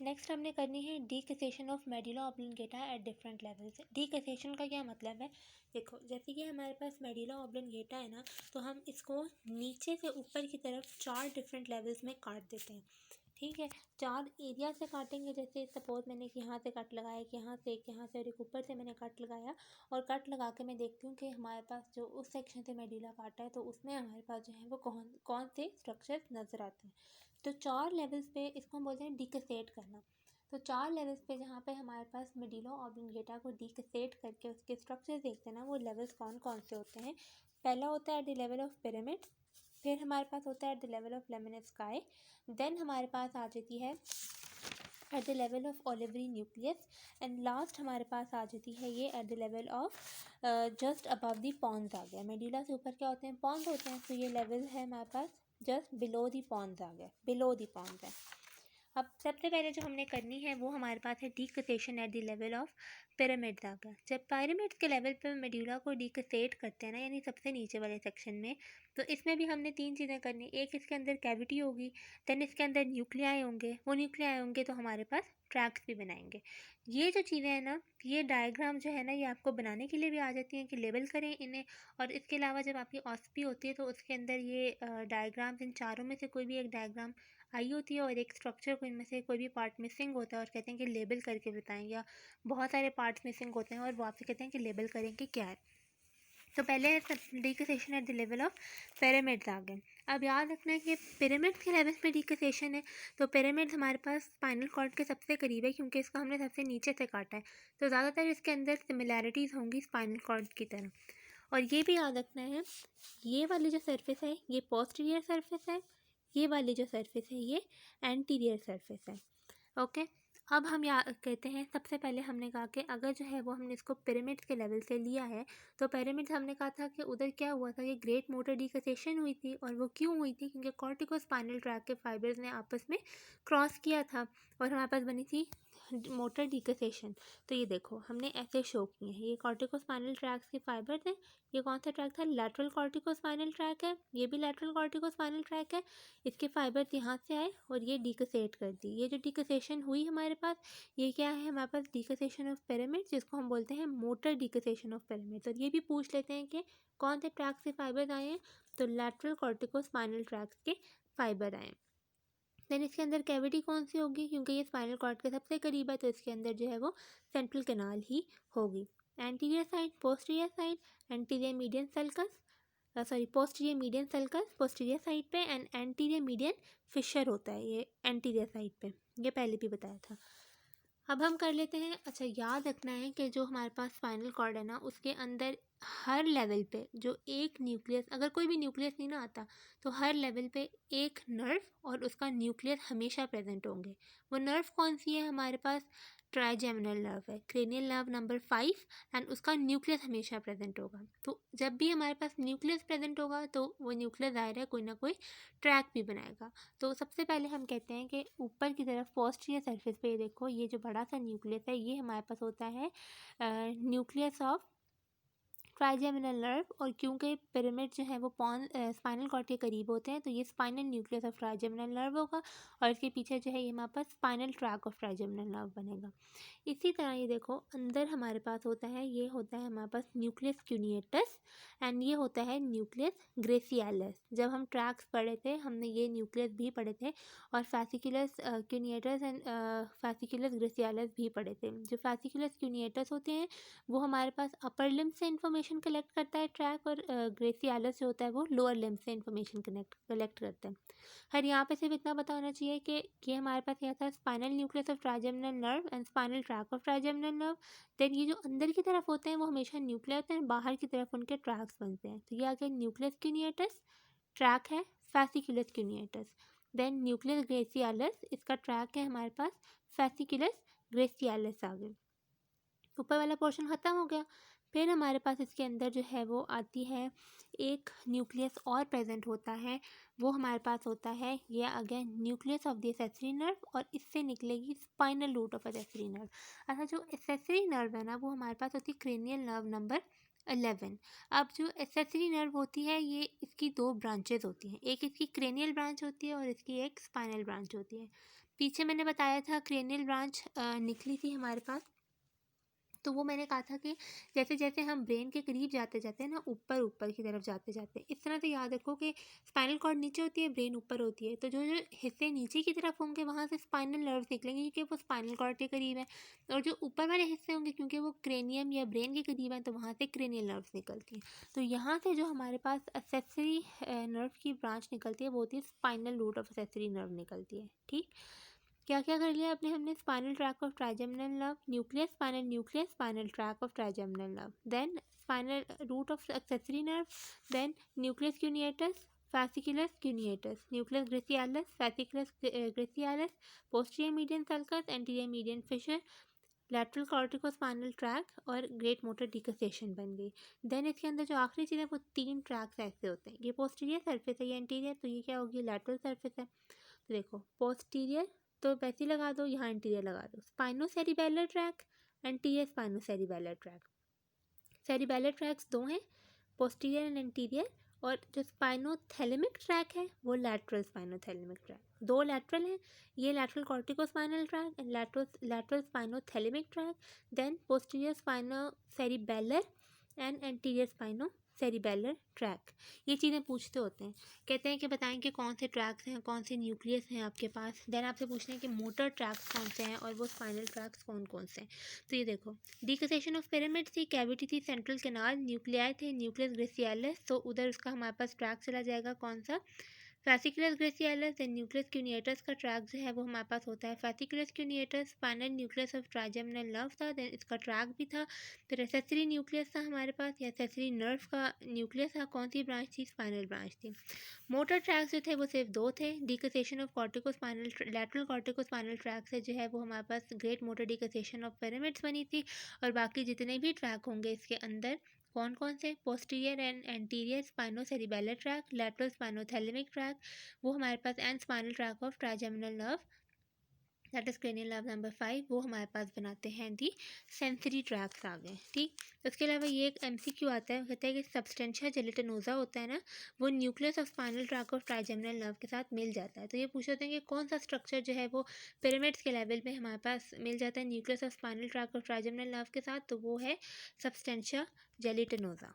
Next हमने करनी है decussation of medulla oblongata at different levels. Decussation का क्या मतलब है, देखो जैसे कि हमारे पास मेडुला ऑब्लिंगेटा है ना, तो हम इसको नीचे से ऊपर की तरफ 4 डिफरेंट लेवल्स में काट देते हैं। ठीक है, 4 एरिया से काटेंगे। जैसे सपोज मैंने यहाँ से कट लगाया, कि यहाँ से एक, यहाँ से और एक ऊपर से मैंने कट लगाया, और कट लगा के मैं देखती हूँ कि हमारे पास जो उस सेक्शन से मेडुला काटा है तो उसमें हमारे पास जो है वो कौन कौन से स्ट्रक्चर्स नज़र आते हैं। तो 4 लेवल्स पे इसको हम बोलते हैं डिकसेट करना। तो 4 लेवल्स पे जहाँ पे हमारे पास मेडुला ऑब्लिंगेटा को डिकसेट करके उसके स्ट्रक्चर देखते हैं ना, वो लेवल्स कौन कौन से होते हैं। पहला होता है at the level of pyramid, फिर हमारे पास होता है at the level of lemniscus, then हमारे पास आ जाती है at the level of olivary nucleus, and last हमारे पास आ जाती है ये at the level of just above the pons आ गया। मेडुला से ऊपर क्या होते हैं, पॉन्स होते हैं, तो ये लेवल है हमारे पास जस्ट बिलो दी पॉन्स आ गया, बिलो दी पॉन्स है। अब सबसे पहले जो हमने करनी है वो हमारे पास है decussation at the level of pyramid आ गया। जब पिरामिड्स के लेवल पे मेडुला को डीकसेट करते हैं ना, यानी सबसे नीचे वाले सेक्शन में, तो इसमें भी हमने 3 चीज़ें करनी। एक, इसके अंदर कैविटी होगी, देन इसके अंदर न्यूक्लियाई होंगे, वो न्यूक्लियाई होंगे तो हमारे पास ट्रैक्स भी बनाएंगे। ये जो चीज़ें हैं ना, ये डायग्राम जो है ना, ये आपको बनाने के लिए भी आ जाती हैं कि लेबल करें इन्हें। और इसके अलावा जब आपकी ऑस्पी होती है तो उसके अंदर ये डायग्राम्स, इन चारों में से कोई भी एक डायग्राम आई होती है और एक स्ट्रक्चर को इनमें से कोई भी पार्ट मिसिंग होता है और कहते हैं कि लेबल करके बताएं, या बहुत सारे पार्ट्स मिसिंग होते हैं और वो आपसे कहते हैं कि लेबल करें कि क्या है। तो पहले decussation at the level of pyramids आ गए। अब याद रखना है कि पिरामिड्स के लेवल पे डीकसेशन है, तो पिरामिड्स हमारे पास स्पाइनल कॉर्ड के सबसे करीब है क्योंकि इसको हमने सबसे नीचे से काटा है, तो ज़्यादातर इसके अंदर सिमिलैरिटीज़ होंगी स्पाइनल कॉर्ड की तरह। और ये भी याद रखना है, ये वाली जो सरफेस है ये पोस्टीरियर सरफेस है, ये वाली जो सरफेस है ये एंटीरियर सरफेस है। ओके, अब हम कहते हैं, सबसे पहले हमने कहा कि अगर जो है वो हमने इसको पिरामिड्स के लेवल से लिया है, तो पिरामिड्स हमने कहा था कि उधर क्या हुआ था, ये ग्रेट मोटर डीकसेशन हुई थी। और वो क्यों हुई थी, क्योंकि कॉर्टिकोस्पाइनल ट्रैक के फाइबर्स ने आपस में क्रॉस किया था और हमारे पास बनी थी मोटर डीकसेशन। तो ये देखो हमने ऐसे शो किए हैं, ये कॉर्टिकोस्पाइनल ट्रैक्स के फाइबर थे। ये कौन सा ट्रैक था, लैटरल कॉर्टिकोस्पाइनल ट्रैक है, ये भी लैटरल कॉर्टिकोस्पाइनल ट्रैक है। इसके फाइबर्स यहाँ से आए और ये डीकसेट कर दी। ये जो डीकसेशन हुई हमारे पास, ये क्या है हमारे पास, डीकसेशन ऑफ पिरामिड, जिसको हम बोलते हैं मोटर डीकसेशन ऑफ पिरामिड। और ये भी पूछ लेते हैं कि कौन से ट्रैक से फाइबर आए हैं, तो लैटरल कॉर्टिकोस्पाइनल ट्रैक्स के फाइबर आए। देन इसके अंदर कैविटी कौन सी होगी, क्योंकि ये स्पाइनल कॉर्ड के सबसे करीब है, तो इसके अंदर जो है वो सेंट्रल कैनाल ही होगी। Anterior side, posterior side, anterior median sulcus, posterior median sulcus posterior side पे, एंड एंटीरियर मीडियन फिशर होता है ये एंटीरियर साइड पे, ये पहले भी बताया था। अब हम कर लेते हैं। अच्छा, याद रखना है कि जो हमारे पास स्पाइनल कॉर्ड है ना, उसके अंदर हर लेवल पे जो एक न्यूक्लियस, अगर कोई भी न्यूक्लियस नहीं ना आता, तो हर लेवल पे एक नर्व और उसका न्यूक्लियस हमेशा प्रेजेंट होंगे। वो नर्व कौन सी है हमारे पास, ट्राइजेमिनल नर्व है, क्रेनियल नर्व नंबर 5, एंड उसका न्यूक्लियस हमेशा प्रेजेंट होगा। तो जब भी हमारे पास न्यूक्लियस प्रेजेंट होगा तो वो न्यूक्लियस ज़ाहिर है कोई ना कोई ट्रैक भी बनाएगा। तो सबसे पहले हम कहते हैं कि ऊपर की तरफ पोस्टीरियर सरफेस पे देखो, ये जो बड़ा सा न्यूक्लियस है ये हमारे पास होता है न्यूक्लियस ऑफ ट्राइजेमिनल नर्व। और क्योंकि पिरामिड जो है वो स्पाइनल कॉर्ड के करीब होते हैं, तो ये spinal nucleus of trigeminal nerve होगा, और इसके पीछे जो है ये हमारे पास spinal tract of trigeminal nerve बनेगा। इसी तरह ये देखो अंदर हमारे पास होता है, ये होता है हमारे पास न्यूक्लियस क्यूनिएटस, एंड ये होता है न्यूक्लियस ग्रेसियालस। जब हम ट्रैक्स पढ़े थे हमने ये न्यूक्लियस भी पढ़े थे, और फैसिकुलस क्यूनिएटस एंड फैसिकुलस ग्रेसियालस भी पढ़े थे। जो फैसिकुलस क्यूनिएटस होते हैं वो हमारे पास अपर लिम्ब से इन्फॉर्मेशन कलेक्ट करता है ट्रैक, और ग्रेसियालस जो होता है वो लोअर लिम्ब से इन्फॉर्मेशन कलेक्ट करता है। हर यहाँ पे सिर्फ इतना पता होना चाहिए कि ये हमारे पास क्या था, spinal nucleus of trigeminal nerve and spinal tract of trigeminal nerve. Then ये जो अंदर की तरफ होते हैं वो हमेशा न्यूक्लियर होते हैं, बाहर की तरफ उनके ट्रैक्स बनते हैं। तो ये आ गया न्यूक्लियस क्यूनिएटस, ट्रैक है फैसिकुलस क्यूनिएटस। देन न्यूक्लियस ग्रेसियालस, इसका ट्रैक है हमारे पास फैसिकुलस ग्रेसियालस आ गए। ऊपर वाला पोर्शन ख़त्म हो गया। फिर हमारे पास इसके अंदर जो है वो आती है एक न्यूक्लियस और प्रेजेंट होता है, वो हमारे पास होता है ये again nucleus of the accessory nerve, और इससे निकलेगी spinal root of accessory nerve. अच्छा, जो एसेसरी नर्व है ना वो हमारे पास होती है क्रेनियल नर्व नंबर 11। अब जो एक्सेसरी नर्व होती है ये इसकी दो ब्रांचेज होती हैं, एक इसकी क्रेनियल ब्रांच होती है और इसकी एक स्पाइनल ब्रांच होती है। पीछे मैंने बताया था क्रेनियल ब्रांच निकली थी हमारे पास, तो वो मैंने कहा था कि जैसे जैसे हम ब्रेन के करीब जाते जाते हैं ना, ऊपर ऊपर की तरफ जाते जाते हैं, इस तरह से याद रखो कि स्पाइनल कॉर्ड नीचे होती है, ब्रेन ऊपर होती है, तो जो जो हिस्से नीचे की तरफ होंगे वहाँ से स्पाइनल नर्व्स निकलेंगे क्योंकि वो स्पाइनल कॉर्ड के करीब है, और जो ऊपर वाले हिस्से होंगे क्योंकि वो क्रेनियम या ब्रेन के करीब हैं तो वहाँ से क्रेनियल नर्व्स निकलती हैं। तो यहाँ से जो हमारे पास एक्सेसरी नर्व की ब्रांच निकलती है वो होती है spinal root of accessory nerve निकलती है। ठीक, क्या क्या कर लिया आपने, हमने spinal tract of trigeminal nerve, nucleus, spinal tract of trigeminal nerve, then spinal root of accessory nerve, then nucleus cuneatus, fasciculus cuneatus, nucleus gracialis, fasciculus gracialis, posterior median sulcus, anterior median fissure, lateral corticospinal tract और great motor डिकसेशन बन गई। Then इसके अंदर जो आखिरी चीज़ है वो 3 tracks ऐसे होते हैं, ये पोस्टीरियर सरफेस है, ये एंटीरियर, तो ये क्या होगी, लैटरल सरफेस है। तो देखो पोस्टीरियर तो वैसे ही लगा दो, यहाँ इंटीरियर लगा दो, spinocerebellar tract, anterior spinocerebellar tract. Cerebellar tracts दो हैं, पोस्टीरियर एंड एंटीरियर, और जो स्पाइनोथैलेमिक ट्रैक है वो लैटरल स्पाइनोथैलेमिक ट्रैक, दो लैटरल हैं, ये lateral corticospinal tract and lateral spinothalamic tract, then posterior spinocerebellar and anterior spinocerebellar tract. ये चीज़ें पूछते होते हैं, कहते हैं कि बताएं कि कौन से ट्रैक्स हैं, कौन से न्यूक्लियस हैं आपके पास, देन आपसे पूछते हैं कि मोटर ट्रैक्स कौन से हैं और वो स्पाइनल ट्रैक्स कौन कौन से हैं। तो ये देखो, डिकसेशन ऑफ पिरामिड थी, कैविटी थी, सेंट्रल कैनाल, न्यूक्लियाई थे, न्यूक्लियस ग्रेसियालिस, तो उधर उसका हमारे पास ट्रैक चला जाएगा कौन सा, fasciculus gracilis, then nucleus cuneatus का ट्रैक जो है वो हमारे पास होता है fasciculus cuneatus, spinal nucleus of trigeminal nerve था, देन इसका ट्रैक भी था, फिर एसेसरी न्यूक्लियस था हमारे पास, या एसेसरी नर्व का न्यूक्लियस था, कौन सी ब्रांच थी, स्पाइनल ब्रांच थी। मोटर ट्रैक्स जो थे वो सिर्फ दो थे, decussation of corticospinal, lateral corticospinal tract से जो है वो हमारे पास great motor decussation of pyramids बनी थी, और बाकी जितने भी ट्रैक होंगे इसके अंदर कौन कौन से, posterior and anterior spinocerebellar tract, lateral spinothalamic tract, वो हमारे पास and spinal tract of trigeminal nerve, that is cranial nerve number 5, वो हमारे पास बनाते हैं दी सेंसरी ट्रैक्स आ गए। ठीक, उसके अलावा ये एक MCQ आता है, कहता है कि सब्सटेंशिया जेलेटिनोजा होता है ना, वो nucleus of spinal tract of trigeminal nerve के साथ मिल जाता है, तो ये पूछ रहे हैं कि कौन सा स्ट्रक्चर जो है वो पिरामिड्स के लेवल में हमारे पास मिल जाता है nucleus of spinal tract of trigeminal nerve के साथ, तो वो है सब्सटेंशिया जेलेटिनोजा।